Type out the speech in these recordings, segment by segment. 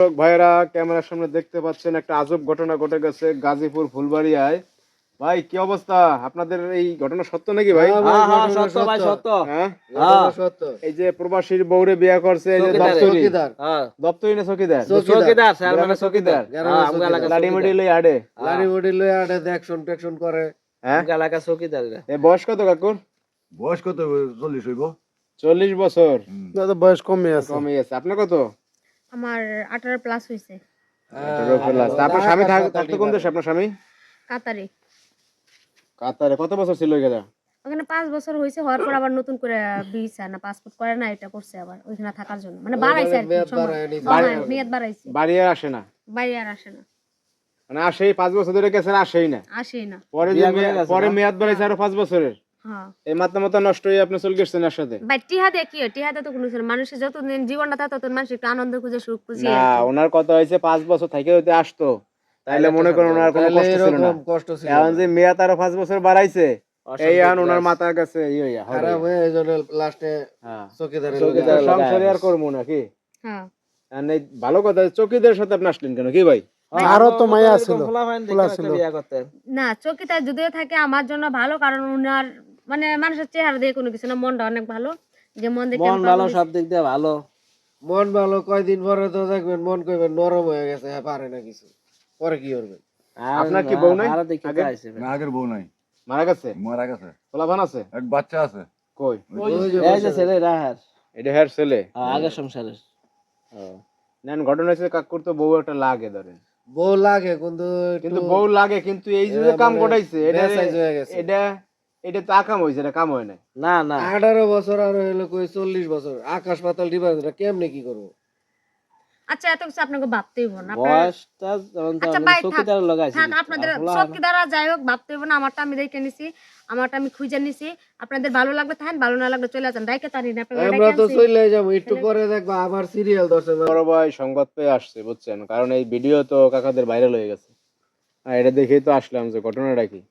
দর্শক ভাইরা ক্যামেরার সামনে দেখতে পাচ্ছেন একটা আজব ঘটনা ঘটে গেছে গাজীপুর ফুলবাড়িয়ায়। ভাই কি অবস্থা? আপনাদের এই ঘটনা সত্য নাকি ভাই? সত্য ভাই, সত্য। হ্যাঁ, সত্য। এই যে প্রবাসীর বউরে বিয়ে করছে, এই যে চৌকিদার। দপ্তরি না চকিদার? চৌকিদার, স্যার, মানে চকিদার। আমগো এলাকা লাডি মুডি লই আডে। লাড়ি মুড়ি লয়ে আডে দেখশন টেকশন করে। হ্যাঁ, আমগো এলাকা চৌকিদার। এই বয়স কত কাকুর? বয়স কত? 40 হইব। 40 বছর। দাদা বয়স কমে আছে। কমই আছে। আপনার কত? আমার 18 প্লাস হইছে। 18 প্লাস। আপনার স্বামী থাকতো কোন দেশে? আপনার স্বামী কাতারে। কাতারে। কত বছর ছিল ওইখানে? ওখানে 5 বছর হইছে, হওয়ার পর আবার নতুন করে ভিসা না পাসপোর্ট করে না, এটা করছে আবার ওইখানে থাকার জন্য, মানে বাড়াইছে আর কি সময়, মেয়াদ বাড়াইছে। বাড়ি আর আসে না? বাইরে আর আসে না, মানে আসেই 5 বছর ধরে গেছেন, আসেই না। আসেই না। পরে মেয়াদ বাড়াইছে আরো 5 বছরের। হ্যাঁ, এই মাথা নষ্ট হয়ে আপনি চলে গেছেন এর সাথে। ভাই টিহা দিয়ে কি হয়? টিহাতে তো কোনো কিছু না। মানুষের যতদিন জীবনটা থাকে ততদিন মানুষ একটু আনন্দ খুঁজে, সুখ খুঁজে। না, ওনার কথা হইছে 5 বছর থেকে হইতে আসতো, তাইলে মনে করেন ওনার কোনো কষ্ট ছিল না। এখন যে মেয়াদ আরো 5 বছর বাড়াইছে, এই আন ওনার মাথা গেছে ই হইয়া খারাপ হয়ে এইজন্য লাস্টে হ্যাঁ, চৌকিদার সংসারে আর করবো নাকি? হ্যাঁ, আর এই ভালো কথা, চৌকিদারের সাথে আপনি আসলেন কেন কি ভাই? আরো তো মায়া ছিল। না চৌকিদার যদিও থাকে আমার জন্য ভালো, কারণ উনার মানে মানুষের চেহারা দিয়ে কোনো কিছু না, মনটা অনেক ভালো। যে মন দেখে মন ভালো, সব দিক দিয়ে ভালো। মন ভালো, কয়দিন পরে তো দেখবেন মন কইবেন নরম হয়ে গেছে, হ্যাঁ পারে না কিছু, পরে কি করবে? আপনার কি বউ নাই? না, আগের বউ নাই, মারা গেছে? মারা গেছে। পোলাপান আছে? এক বাচ্চা আছে। কই? এই যে ছেলে রাহার এটা হের ছেলে? আগের সংসারের। নেন, ঘটনা হচ্ছে কাকুর তো বউ একটা লাগে ধরেন। বউ লাগে কিন্তু বউ লাগে, কিন্তু এই যে কাম ঘটাইছে এটা বেসাইজ হয়ে গেছে। এটা তো আকাম হইছে, এটা কাম হয় না। না না 18 বছর আর হইলো কই 40 বছর, আকাশ পাতাল ডিফারেন্স। কেমনে কি করব? আচ্ছা এত কিছু আপনাকে ভাবতেই হবে না। বয়সটা যেমন তো আচ্ছা ভাই, চৌকিদার লাগাইছে। থাক, আপনাদের চৌকিদাররা যাই হোক ভাবতে হবে না। আমারটা আমি দেখে নিছি, আমারটা আমি খুঁজে নিছি। আপনাদের ভালো লাগবে থাকেন, ভালো না লাগলে চলে যান। ডাইকে তানি না, আপনারা আমরা তো চলে যাব, একটু পরে দেখবা আবার সিরিয়াল ধরছে। বড় ভাই সংবাদ পেয়ে আসছে বুঝছেন, কারণ এই ভিডিও তো কাকাদের ভাইরাল হয়ে গেছে। এটা দেখেই তো আসলাম যে ঘটনাটা কি।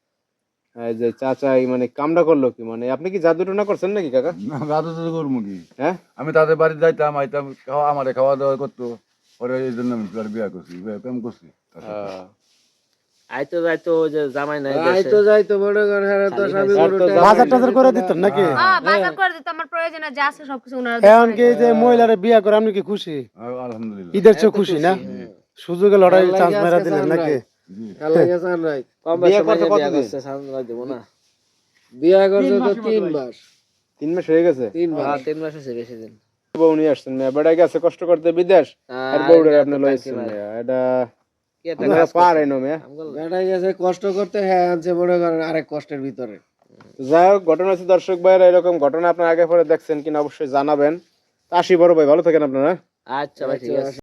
এই যে চাচা মানে কামটা করলো কি, মানে আপনি কি জাদু টনা করছেন নাকি কাকা? না, গাদু তো করবো কি? হ্যাঁ, আমি তাদের বাড়ি যাইতাম, আইতাম, আমারে খাওয়া দাওয়া করতো। পরে এই জন্য আমি তার বিয়া করছি, প্রেম করছি তার সাথে। আইতো যাইতো যে জামাই নাই দেশে। আইতো যাইতো মনে করেন, হ্যাঁ তো স্বামী বাজার টাজার করে দিতেন নাকি? বাজার করে দিতে আমার প্রয়োজন যা আছে সবকিছু ওনারা এখন কি যে মহিলারে বিয়া করে আপনি কি খুশি? আলহামদুলিল্লাহ। ঈদের চেয়ে খুশি না? সুযোগে লড়াই চান্স মেরা দিলেন নাকি? আল্লাহ জান রাই। কম বিয়ে বেশি করতে বিয়া কতদিন? করছে, সামনে দেব না। বিয়া করছে তো 3 মাস। 3 মাস হয়ে গেছে। 3 মাস। 3 মাস হইছে, বেশি দিন। বউ নিয়ে আসছেন মেয়ে, বেড়া গেছে কষ্ট করতে বিদেশ, আর বউরে আপনি লইছেন মেয়ে। এটা কি একটা আপনারা পারেন মেয়ে। বেটাই গেছে কষ্ট করতে, হ্যাঁ আনছে মনে করেন আরেক কষ্টের ভিতরে। যাই হোক, ঘটনা হচ্ছে দর্শক ভাইরা এরকম ঘটনা আপনারা আগে পরে দেখছেন কিনা অবশ্যই জানাবেন। আসি বড় ভাই, ভালো থাকেন আপনারা। আচ্ছা ভাই, ঠিক আছে।